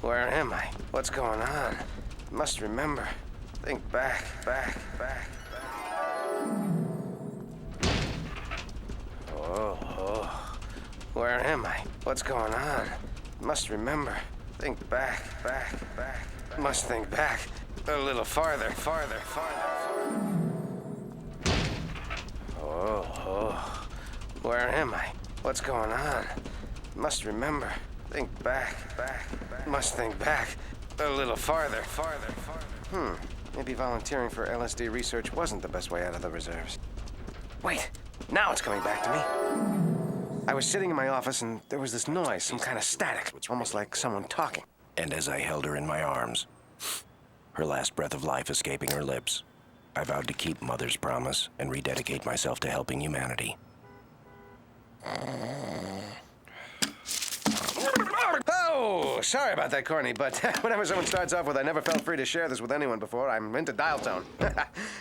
Where am I? What's going on? Must remember. Think back. Oh. Where am I? What's going on? Must remember. Think back. Must think back. A little farther. Oh. Where am I? What's going on? Must remember. Think back. Must think back. A little farther. Maybe volunteering for LSD research wasn't the best way out of the reserves. Wait, now it's coming back to me. I was sitting in my office and there was this noise, some kind of static, almost like someone talking. And as I held her in my arms, her last breath of life escaping her lips, I vowed to keep Mother's promise and rededicate myself to helping humanity. Oh, sorry about that, Corny, but whenever someone starts off with, "I never felt free to share this with anyone before," I'm into dial tone.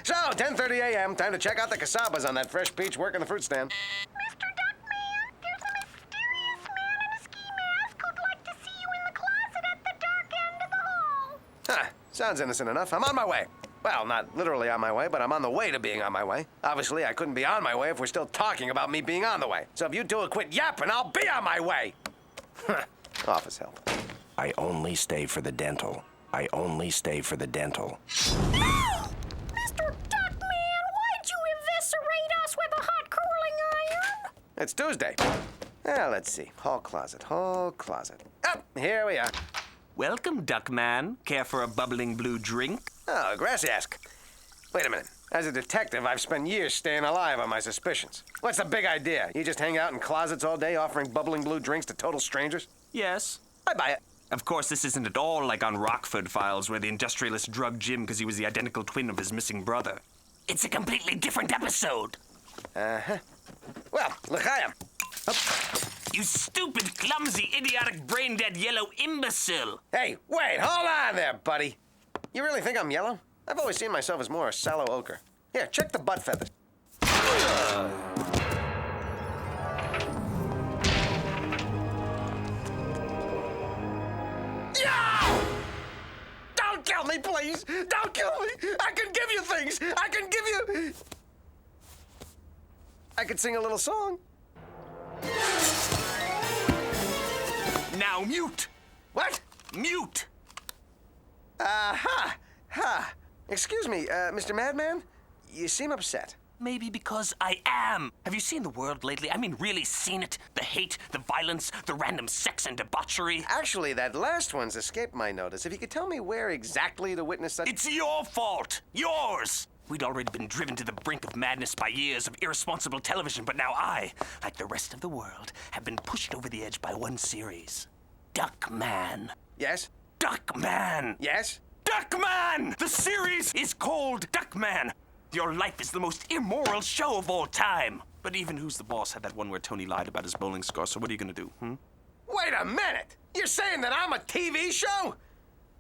So, 10:30 a.m., time to check out the casabas on that fresh peach working the fruit stand. Mr. Duckman, there's a mysterious man in a ski mask who'd like to see you in the closet at the dark end of the hall. Huh, sounds innocent enough. I'm on my way. Well, not literally on my way, but I'm on the way to being on my way. Obviously, I couldn't be on my way if we're still talking about me being on the way. So if you two will quit yapping, I'll be on my way. Office help. I only stay for the dental. No! Mr. Duckman, why'd you eviscerate us with a hot curling iron? It's Tuesday. Let's see. Hall closet. Oh, here we are. Welcome, Duckman. Care for a bubbling blue drink? Oh, gracias. Wait a minute. As a detective, I've spent years staying alive on my suspicions. What's the big idea? You just hang out in closets all day offering bubbling blue drinks to total strangers? Yes. I buy it. Of course, this isn't at all like on Rockford Files, where the industrialist drugged Jim because he was the identical twin of his missing brother. It's a completely different episode. Uh-huh. Well, l'chaim. You stupid, clumsy, idiotic, brain-dead yellow imbecile! Hey, wait, hold on there, buddy. You really think I'm yellow? I've always seen myself as more a sallow ochre. Here, check the butt feathers. Yeah! Don't kill me, please! Don't kill me! I can give you things! I could sing a little song. Now mute! What? Mute! Excuse me, Mr. Madman? You seem upset. Maybe because I am. Have you seen the world lately? I mean, really seen it? The hate, the violence, the random sex and debauchery. Actually, that last one's escaped my notice. If you could tell me where exactly to witness such... It's your fault! Yours! We'd already been driven to the brink of madness by years of irresponsible television, but now I, like the rest of the world, have been pushed over the edge by one series. Duckman. Yes? Duckman! Yes? Duckman! The series is called Duckman! Your life is the most immoral show of all time. But even Who's the Boss had that one where Tony lied about his bowling score, so what are you gonna do, Wait a minute! You're saying that I'm a TV show?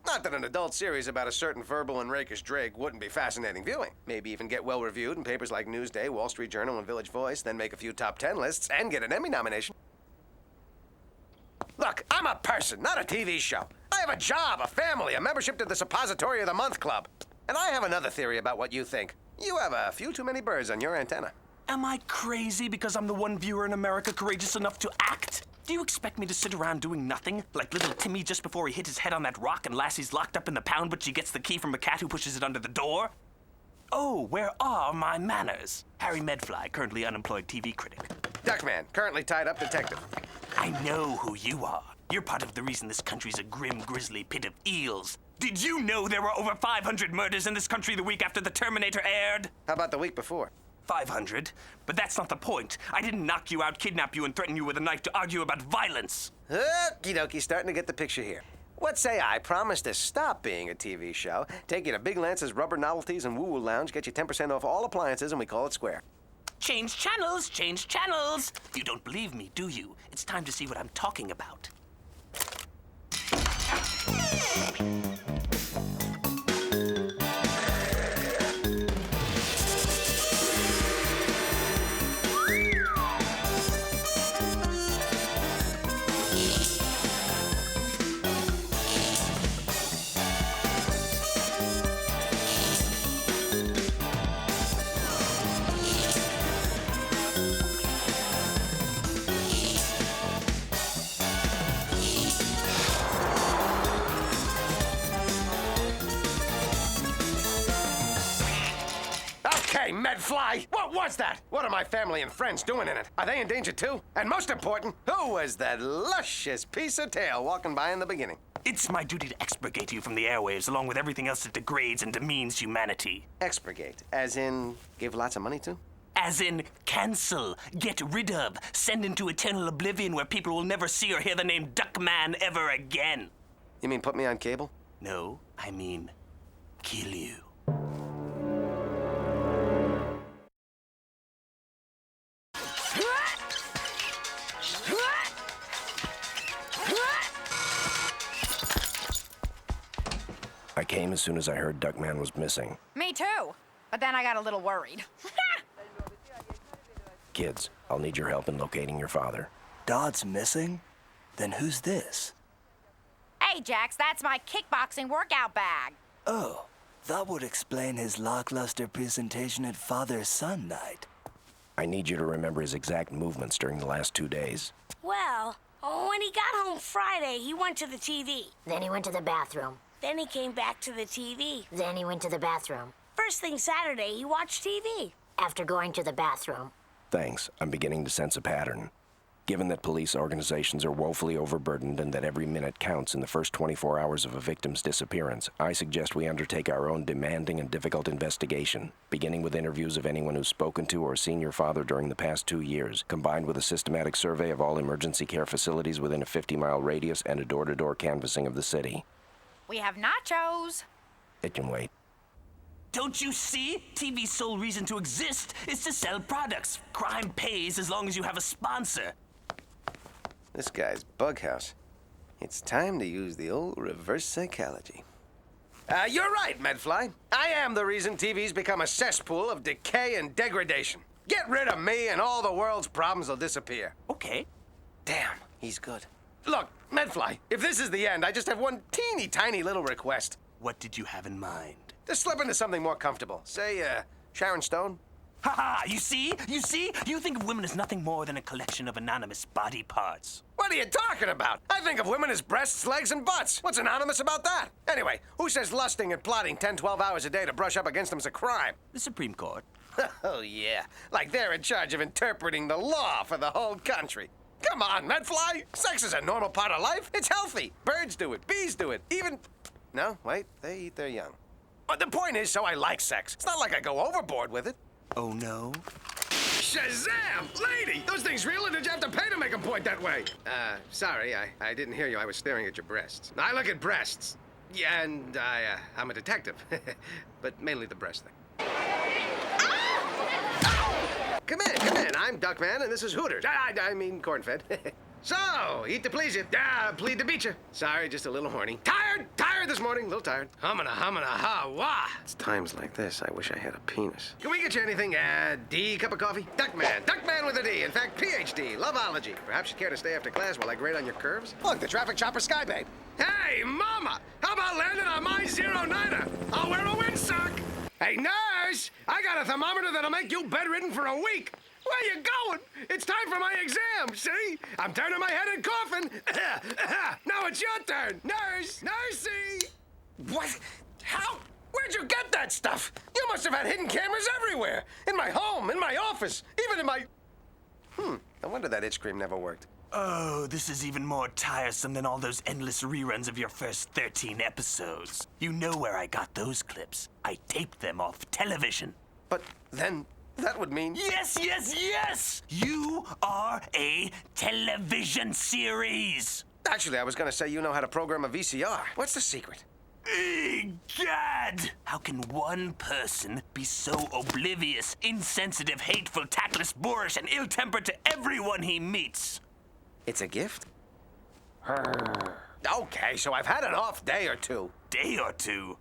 Not that an adult series about a certain verbal and rakish Drake wouldn't be fascinating viewing. Maybe even get well-reviewed in papers like Newsday, Wall Street Journal, and Village Voice, then make a few top 10 lists and get an Emmy nomination. Look, I'm a person, not a TV show. I have a job, a family, a membership to the Suppository of the Month Club. And I have another theory about what you think. You have a few too many birds on your antenna. Am I crazy because I'm the one viewer in America courageous enough to act? Do you expect me to sit around doing nothing? Like little Timmy just before he hit his head on that rock and Lassie's locked up in the pound, but she gets the key from a cat who pushes it under the door? Oh, where are my manners? Harry Medfly, currently unemployed TV critic. Duckman, currently tied up detective. I know who you are. You're part of the reason this country's a grim, grisly pit of eels. Did you know there were over 500 murders in this country the week after The Terminator aired? How about the week before? 500? But that's not the point. I didn't knock you out, kidnap you, and threaten you with a knife to argue about violence. Okie dokie, starting to get the picture here. What say I promise to stop being a TV show, take you to Big Lance's Rubber Novelties and Woo Woo Lounge, get you 10% off all appliances, and we call it square. Change channels, change channels. You don't believe me, do you? It's time to see what I'm talking about. Medfly! What was that? What are my family and friends doing in it? Are they in danger too? And most important, who was that luscious piece of tail walking by in the beginning? It's my duty to expurgate you from the airwaves, along with everything else that degrades and demeans humanity. Expurgate, as in give lots of money to? As in, cancel, get rid of, send into eternal oblivion where people will never see or hear the name Duckman ever again. You mean put me on cable? No, I mean, kill you. I came as soon as I heard Duckman was missing. Me too. But then I got a little worried. Kids, I'll need your help in locating your father. Dod's missing? Then who's this? Hey, Jax, that's my kickboxing workout bag. Oh, that would explain his lackluster presentation at father-son night. I need you to remember his exact movements during the last 2 days. Well, when he got home Friday, he went to the TV. Then he went to the bathroom. Then he came back to the TV. Then he went to the bathroom. First thing Saturday, he watched TV. After going to the bathroom. Thanks, I'm beginning to sense a pattern. Given that police organizations are woefully overburdened and that every minute counts in the first 24 hours of a victim's disappearance, I suggest we undertake our own demanding and difficult investigation, beginning with interviews of anyone who's spoken to or seen your father during the past 2 years, combined with a systematic survey of all emergency care facilities within a 50-mile radius and a door-to-door canvassing of the city. We have nachos. It can wait. Don't you see? TV's sole reason to exist is to sell products. Crime pays as long as you have a sponsor. This guy's bughouse. It's time to use the old reverse psychology. You're right, Medfly. I am the reason TV's become a cesspool of decay and degradation. Get rid of me and all the world's problems will disappear. Okay. Damn, he's good. Look, Medfly, if this is the end, I just have one teeny tiny little request. What did you have in mind? To slip into something more comfortable. Say, Sharon Stone? Ha! You see? You see? You think of women as nothing more than a collection of anonymous body parts. What are you talking about? I think of women as breasts, legs, and butts. What's anonymous about that? Anyway, who says lusting and plotting 10, 12 hours a day to brush up against them's a crime? The Supreme Court. Oh, yeah. Like they're in charge of interpreting the law for the whole country. Come on, Medfly. Sex is a normal part of life. It's healthy. Birds do it. Bees do it. Even... No, wait. They eat their young. But the point is, so I like sex. It's not like I go overboard with it. Oh, no? Shazam! Lady! Those things real, or did you have to pay to make them point that way? Sorry, I didn't hear you. I was staring at your breasts. I look at breasts. Yeah, and I'm a detective. But mainly the breast thing. Come in. I'm Duckman, and this is Hooters. I mean, corn-fed. So, eat to please you. Plead to beat you. Sorry, just a little horny. Tired this morning, a little tired. Humana, ha-wah. It's times like this, I wish I had a penis. Can we get you anything? D, cup of coffee? Duckman with a D. In fact, PhD, loveology. Perhaps you'd care to stay after class while I grade on your curves? Look, the traffic chopper Sky Babe. Hey, mama, how about landing on my 09er? I'll wear a windsock. Hey, nurse, I got a thermometer that'll make you bedridden for a week. Where you going? It's time for my exam, see? I'm turning my head and coughing. Now it's your turn. Nursey! What? How? Where'd you get that stuff? You must have had hidden cameras everywhere. In my home, in my office, even in my... No wonder that itch cream never worked. Oh, this is even more tiresome than all those endless reruns of your first 13 episodes. You know where I got those clips. I taped them off television. But then... that would mean... Yes! You are a television series! Actually, I was gonna say you know how to program a VCR. What's the secret? Egad! How can one person be so oblivious, insensitive, hateful, tactless, boorish, and ill-tempered to everyone he meets? It's a gift? Okay, so I've had an off day or two. Day or two?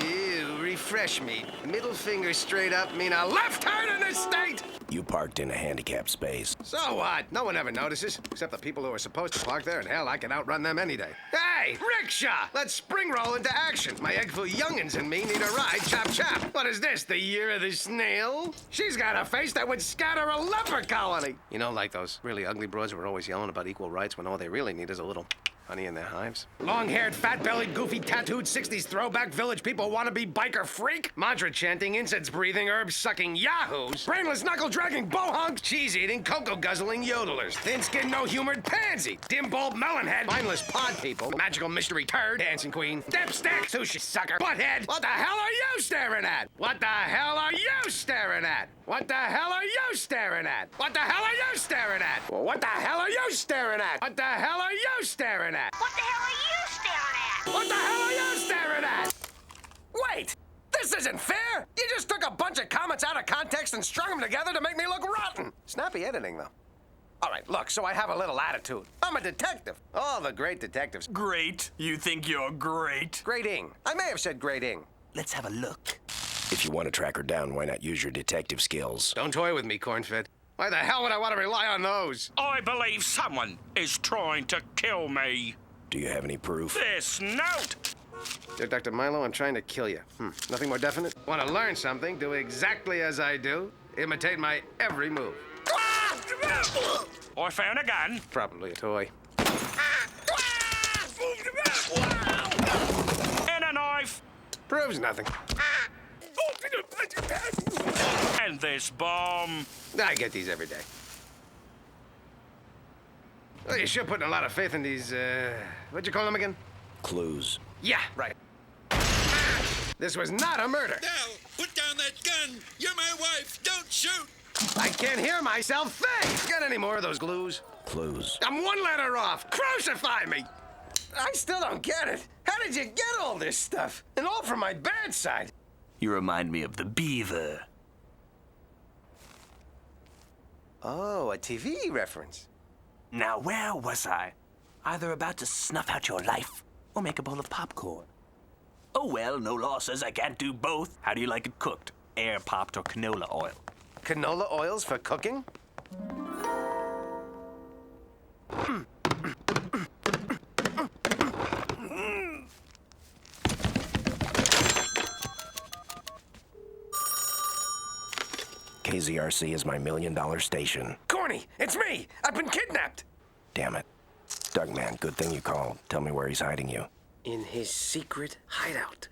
Ew, refresh me. Middle finger straight up mean a left turn in this state! You parked in a handicapped space. So what? No one ever notices, except the people who are supposed to park there, and hell, I can outrun them any day. Hey, rickshaw! Let's spring roll into action. My eggful youngins and me need a ride, chop. What is this, the year of the snail? She's got a face that would scatter a leper colony. You know, like those really ugly broads who are always yelling about equal rights when all they really need is a little Honey in their hives? Long-haired, fat-bellied, goofy, tattooed 60s throwback village people wannabe biker freak? Mantra-chanting, incense-breathing, herb-sucking yahoos? Brainless, knuckle-dragging bohunks? Cheese-eating, cocoa-guzzling yodelers? Thin-skinned, no-humored pansy? Dim-bulb melonhead? Mindless pod people? Magical mystery turd? Dancing queen? Dipstick? Sushi sucker? Butthead? What the hell are you staring at? What the hell are you staring at? What the hell are you staring at? What the hell are you staring at? Well, what the hell are you staring at? What the hell are you staring at? What the hell are you staring at? What the hell are you staring at? Wait! This isn't fair! You just took a bunch of comments out of context and strung them together to make me look rotten! Snappy editing, though. All right, look, so I have a little attitude. I'm a detective. All the great detectives. Great. You think you're great? Grading. I may have said grading. Let's have a look. If you want to track her down, why not use your detective skills? Don't toy with me, cornfed. Why the hell would I want to rely on those? I believe someone is trying to kill me. Do you have any proof? This note! Dear Dr. Milo, I'm trying to kill you. Nothing more definite? Want to learn something? Do exactly as I do. Imitate my every move. I found a gun. Probably a toy. And a knife. Proves nothing. And this bomb. I get these every day. Well, you sure putting a lot of faith in these, what'd you call them again? Clues. Yeah, right. This was not a murder. Now, put down that gun! You're my wife! Don't shoot! I can't hear myself think. Got any more of those glues? Clues. I'm one letter off. Crucify me. I still don't get it. How did you get all this stuff? And all from my bad side. You remind me of the beaver. Oh, a TV reference. Now, where was I? Either about to snuff out your life or make a bowl of popcorn. Oh, well, no law says I can't do both. How do you like it cooked? Air popped or canola oil? Canola oils for cooking? KZRC is my $1 million station. Corny, it's me. I've been kidnapped. Damn it. Duckman, good thing you called. Tell me where he's hiding you. In his secret hideout.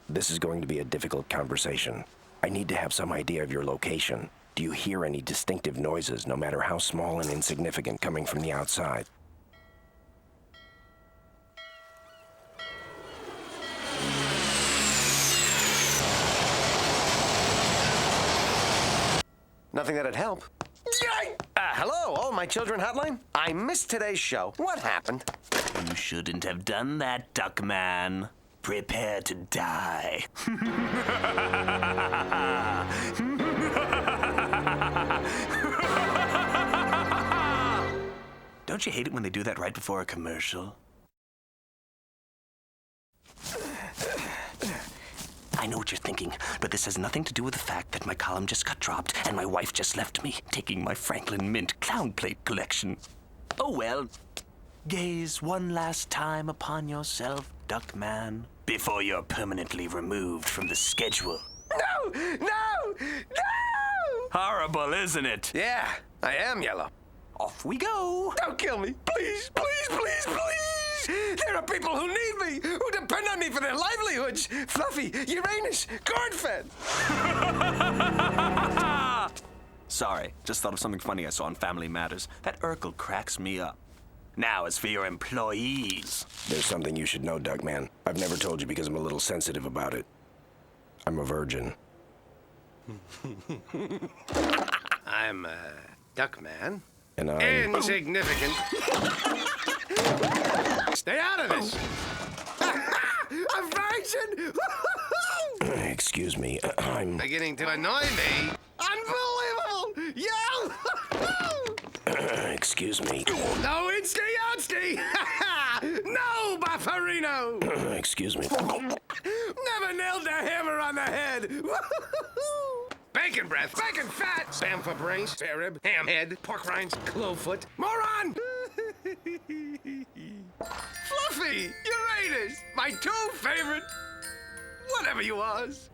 This is going to be a difficult conversation. I need to have some idea of your location. Do you hear any distinctive noises, no matter how small and insignificant, coming from the outside? Nothing that'd help. Hello, all my children hotline? I missed today's show. What happened? You shouldn't have done that, Duckman. Prepare to die. Don't you hate it when they do that right before a commercial? I know what you're thinking, but this has nothing to do with the fact that my column just got dropped and my wife just left me, taking my Franklin Mint clown plate collection. Oh well. Gaze one last time upon yourself, Duckman, before you're permanently removed from the schedule. No! No! No! Horrible, isn't it? Yeah, I am yellow. Off we go. Don't kill me. Please, please, please, please! There are people who need me, who depend on me for their livelihoods. Fluffy, Uranus, corn-fed. Sorry, just thought of something funny I saw in Family Matters. That Urkel cracks me up. Now, as for your employees. There's something you should know, Duckman. I've never told you because I'm a little sensitive about it. I'm a virgin. I'm a Duckman. And I'm... Insignificant. Stay out of this. A virgin! Excuse me, I'm... Beginning to annoy me. Unbelievable! Yo! Excuse me. No insty-outsty! No, Bufferino! Excuse me. Never nailed a hammer on the head! Bacon breath, bacon fat, Sam for brains, spare rib, ham head, pork rinds, clovefoot, moron! Fluffy, Uranus, my two favorite, whatever you was.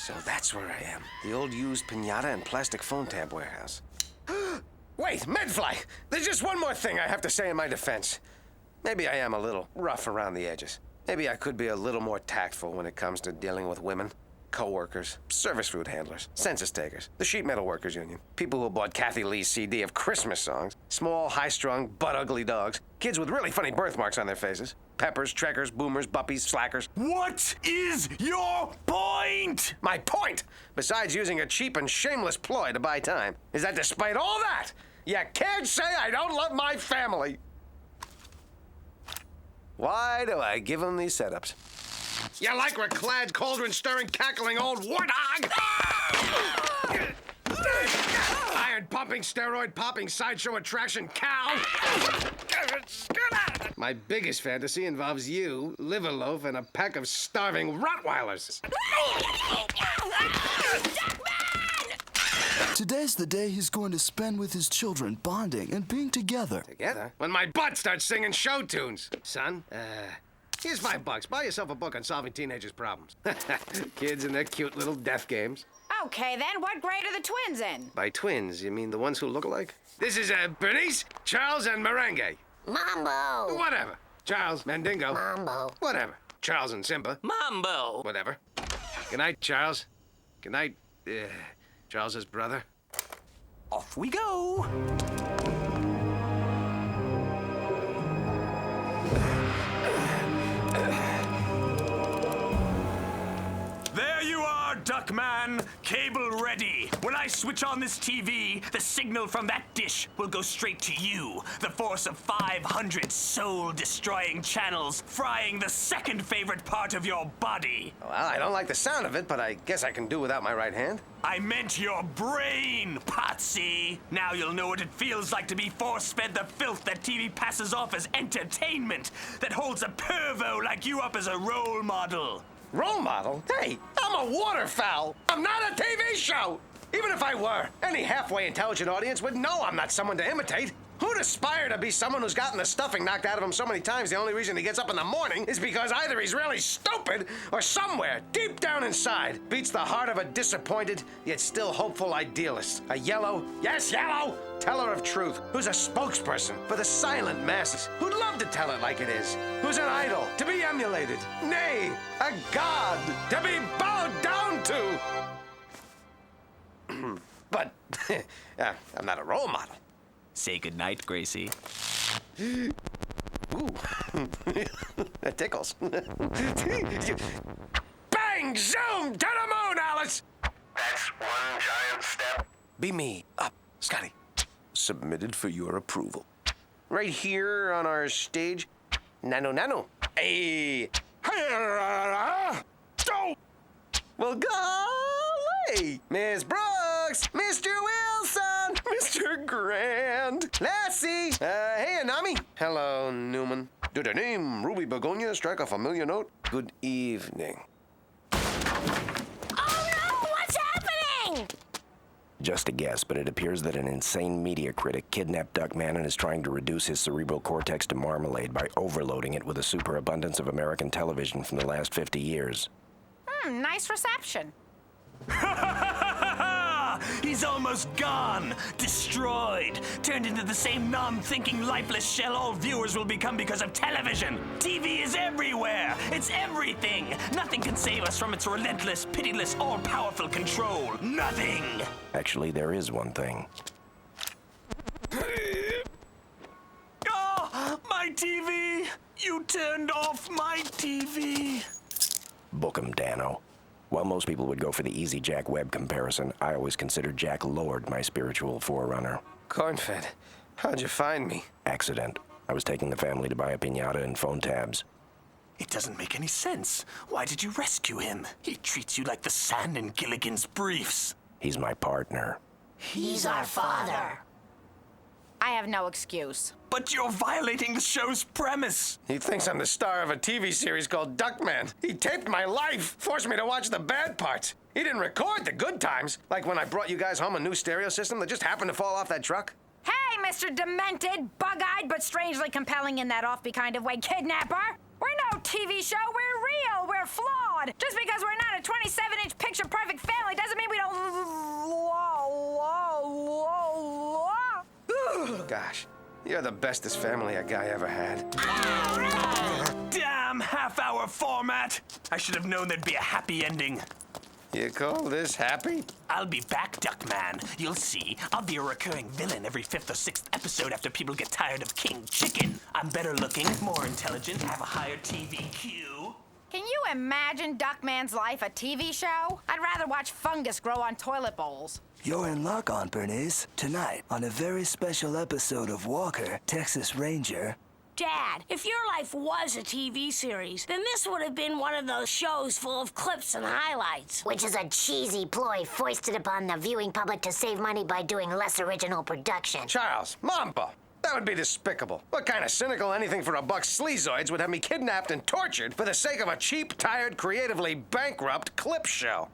So that's where I am. The old used piñata and plastic phone tab warehouse. Wait, Medfly! There's just one more thing I have to say in my defense. Maybe I am a little rough around the edges. Maybe I could be a little more tactful when it comes to dealing with women. Co-workers, service food handlers, census takers, the sheet metal workers union, people who bought Kathy Lee's CD of Christmas songs, small, high-strung, butt-ugly dogs, kids with really funny birthmarks on their faces, peppers, trekkers, boomers, buppies, slackers. What is your point? My point, besides using a cheap and shameless ploy to buy time, is that despite all that, you can't say I don't love my family. Why do I give them these setups? You lycra-clad, cauldron-stirring, cackling old warthog! Iron-pumping, steroid-popping, sideshow attraction cow! My biggest fantasy involves you, Liverloaf, and a pack of starving Rottweilers. Today's the day he's going to spend with his children, bonding and being together. Together? When my butt starts singing show tunes. Son, here's $5. Buy yourself a book on solving teenagers' problems. Kids and their cute little death games. Okay, then, what grade are the twins in? By twins, you mean the ones who look alike? This is Bernice, Charles, and Merengue. Mambo. Whatever. Charles, Mandingo. Mambo. Whatever. Charles and Simba. Mambo. Whatever. Good night, Charles. Good night, Charles's brother. Off we go. There you are, Duckman. Cable ready. When I switch on this TV, the signal from that dish will go straight to you. The force of 500 soul-destroying channels, frying the second favorite part of your body. Well, I don't like the sound of it, but I guess I can do without my right hand. I meant your brain, Potsy. Now you'll know what it feels like to be force-fed the filth that TV passes off as entertainment, that holds a pervo like you up as a role model. Role model? Hey, I'm a waterfowl. I'm not a TV show. Even if I were, any halfway intelligent audience would know I'm not someone to imitate. Who'd aspire to be someone who's gotten the stuffing knocked out of him so many times the only reason he gets up in the morning is because either he's really stupid or somewhere, deep down inside, beats the heart of a disappointed yet still hopeful idealist. A yellow, yes, yellow, teller of truth, who's a spokesperson for the silent masses, who'd love to tell it like it is, who's an idol to be emulated, nay, a god to be bowed down to. But I'm not a role model. Say goodnight, Gracie. Ooh, that tickles. Bang! Zoom! To the moon, Alice! That's one giant step. Be me. Up, Scotty. Submitted for your approval. Right here on our stage. Nano. Hey! Well, golly! Miss Brooks! Mr. Wilson! Mr. Grand! Lassie! Hey, Anami! Hello, Newman. Did her name, Ruby Begonia, strike a familiar note? Good evening. Oh no! What's happening? Just a guess, but it appears that an insane media critic kidnapped Duckman and is trying to reduce his cerebral cortex to marmalade by overloading it with a superabundance of American television from the last 50 years. Nice reception. He's almost gone, destroyed, turned into the same non-thinking, lifeless shell all viewers will become because of television. TV is everywhere. It's everything. Nothing can save us from its relentless, pitiless, all-powerful control. Nothing. Actually, there is one thing. Oh, my TV. You turned off my TV. Book 'em, Dano. While most people would go for the easy Jack Webb comparison, I always considered Jack Lord my spiritual forerunner. Cornfed, how'd you find me? Accident. I was taking the family to buy a piñata and phone tabs. It doesn't make any sense. Why did you rescue him? He treats you like the sand in Gilligan's briefs. He's my partner. He's our father. I have no excuse. But you're violating the show's premise. He thinks I'm the star of a TV series called Duckman. He taped my life, forced me to watch the bad parts. He didn't record the good times, like when I brought you guys home a new stereo system that just happened to fall off that truck. Hey, Mr. Demented, bug-eyed, but strangely compelling in that offbeat kind of way, kidnapper! We're no TV show, we're real. We're flawed. Just because we're not a 27-inch picture-perfect family doesn't mean we don't... Gosh, you're the bestest family a guy ever had. Damn half-hour format! I should have known there'd be a happy ending. You call this happy? I'll be back, Duckman. You'll see. I'll be a recurring villain every 5th or 6th episode after people get tired of King Chicken. I'm better looking, more intelligent, have a higher TV queue. Can you imagine Duckman's life a TV show? I'd rather watch fungus grow on toilet bowls. You're in luck, Aunt Bernice. Tonight, on a very special episode of Walker, Texas Ranger. Dad, if your life was a TV series, then this would have been one of those shows full of clips and highlights. Which is a cheesy ploy foisted upon the viewing public to save money by doing less original production. Charles, Mambo, that would be despicable. What kind of cynical anything for a buck sleazoids would have me kidnapped and tortured for the sake of a cheap, tired, creatively bankrupt clip show?